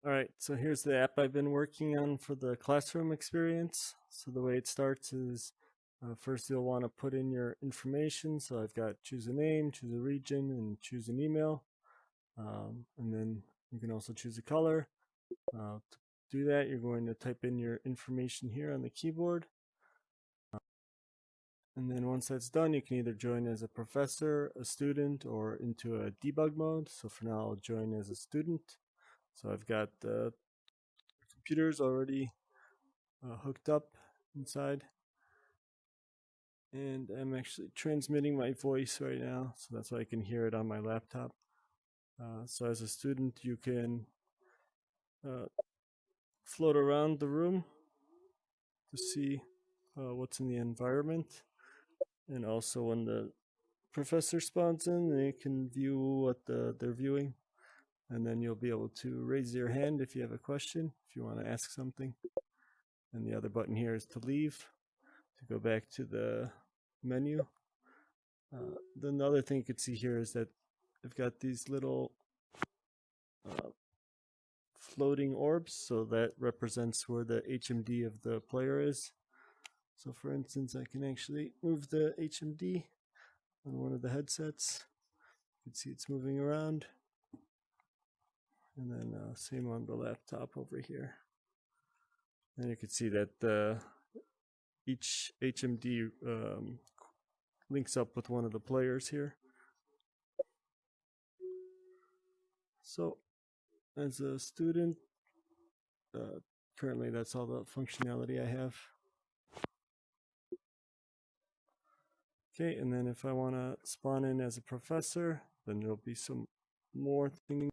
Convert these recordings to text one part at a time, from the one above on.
All right, so here's the app I've been working on for the classroom experience. So the way it starts is first you'll want to put in your information. So I've got choose a name, choose a region, and choose an email. And then you can also choose a color. To do that, you're going to type in your information here on the keyboard. And then once that's done, you can either join as a professor, a student, or into a debug mode. So for now, I'll join as a student. So I've got the computers already hooked up inside. And I'm actually transmitting my voice right now, so that's why I can hear it on my laptop. So as a student, you can float around the room to see what's in the environment. And also when the professor spawns in, they can view what they're viewing. And then you'll be able to raise your hand if you have a question, if you want to ask something. And the other button here is to leave, to go back to the menu. Then the other thing you can see here is that I've got these little floating orbs, so that represents where the HMD of the player is. So for instance, I can actually move the HMD on one of the headsets. You can see it's moving around. And then same on the laptop over here. And you can see that each HMD links up with one of the players here. So as a student, currently that's all the functionality I have. Okay, and then if I want to spawn in as a professor, then there'll be some more things.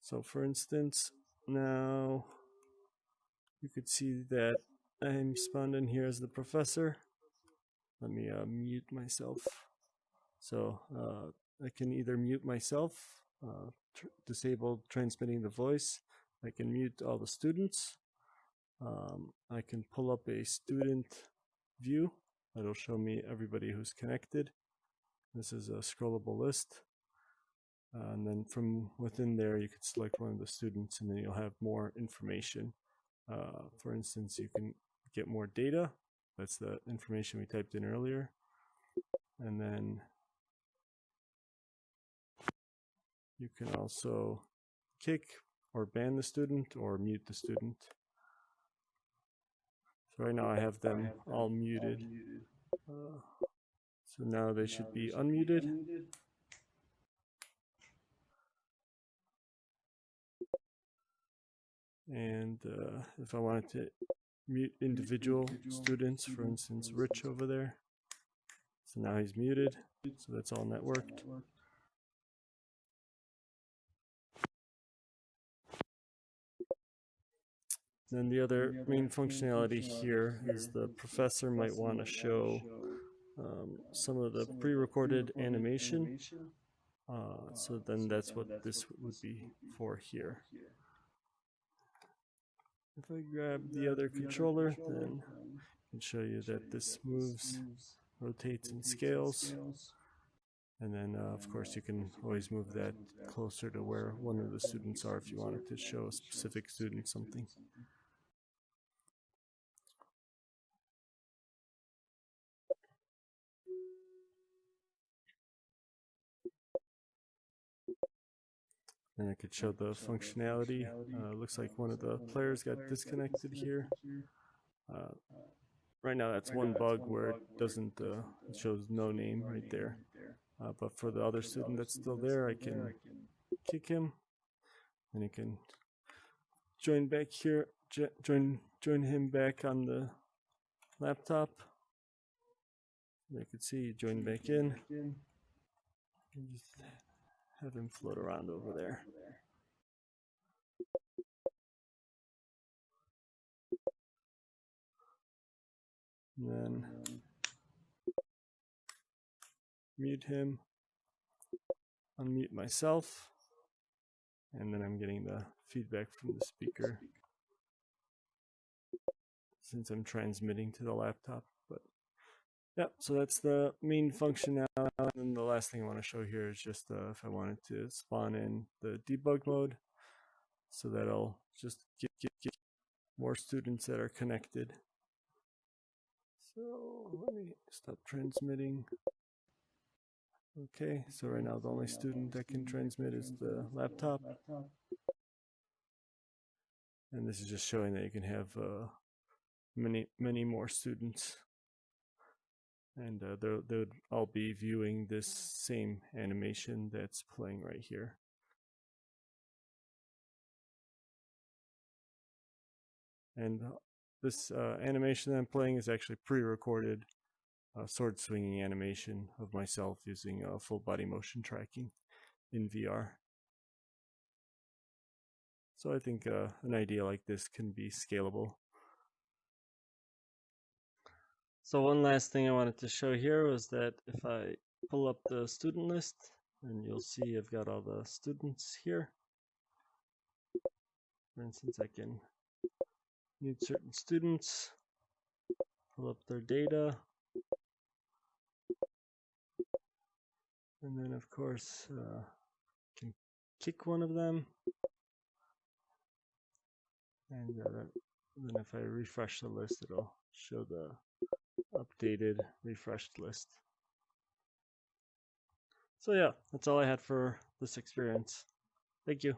So for instance, now you could see that I'm spawned in here as the professor. Let me mute myself. So I can either mute myself, disable transmitting the voice. I can mute all the students. I can pull up a student view. That'll show me everybody who's connected. This is a scrollable list. And then from within there, you can select one of the students and then you'll have more information. For instance, you can get more data. That's the information we typed in earlier. And then you can also kick or ban the student or mute the student. So right now I have them all muted. So now they should be unmuted. And if I wanted to mute individual students, for instance, Rich over there. So now he's muted, so that's all networked. Then the other main functionality here is the professor might want to show some of the pre-recorded animation. So then that's what this would be for here. If I grab the other controller, then I can show you that this moves, rotates, and scales. And then, of course, you can always move that closer to where one of the students are if you wanted to show a specific student something. And I could show the functionality. Looks like one of the players got disconnected here. Right now that's one bug where it doesn't, it shows no name right there. But for the other student that's still there, I can kick him and he can join back here, join him back on the laptop. You can see join back in. And just have him float around over there. And then mute him, unmute myself, and then I'm getting the feedback from the speaker since I'm transmitting to the laptop. But yeah, so that's the main functionality. And then the last thing I want to show here is just if I wanted to spawn in the debug mode. So that'll just get more students that are connected. So let me stop transmitting. Okay, so right now the only student that can transmit is the laptop. And this is just showing that you can have many more students. And they would all be viewing this same animation that's playing right here. And this animation that I'm playing is actually pre-recorded sword swinging animation of myself using full body motion tracking in VR. So I think an idea like this can be scalable. So one last thing I wanted to show here was that if I pull up the student list, and you'll see I've got all the students here. For instance, I can mute certain students, pull up their data, and then of course can kick one of them. And then if I refresh the list, it'll show the updated, refreshed list. So yeah, that's all I had for this experience. Thank you.